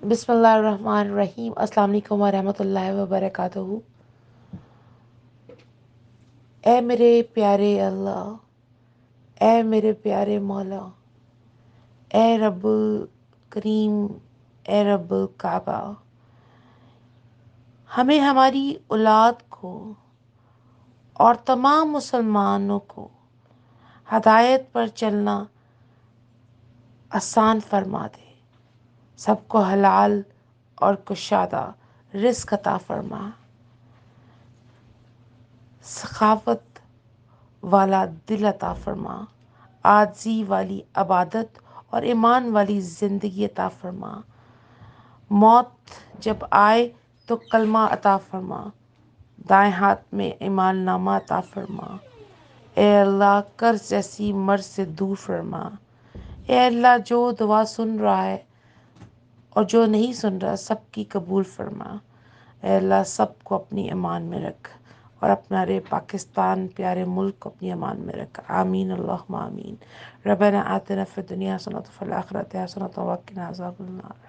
بسم اللہ الرحمن الرحیم۔ السلام علیکم ورحمۃ اللہ وبرکاتہ۔ اے میرے پیارے اللہ، اے میرے پیارے مولا، اے رب الکریم، اے رب الکعبہ، ہمیں ہماری اولاد کو اور تمام مسلمانوں کو ہدایت پر چلنا آسان فرما دے، سب کو حلال اور کشادہ رزق عطا فرما، سخاوت والا دل عطا فرما، عاجزی والی عبادت اور ایمان والی زندگی عطا فرما، موت جب آئے تو کلمہ عطا فرما، دائیں ہاتھ میں ایمان نامہ عطا فرما، اے اللہ قرض جیسی مرض سے دور فرما، اے اللہ جو دعا سن رہا ہے اور جو نہیں سن رہا سب کی قبول فرما، اے اللہ سب کو اپنی امان میں رکھ اور اپنا پاکستان پیارے ملک کو اپنی امان میں رکھ، آمین اللہم آمین۔ ربنا آتنا فی الدنیا حسنۃ وفی الآخرۃ حسنۃ وقنا عذاب النار۔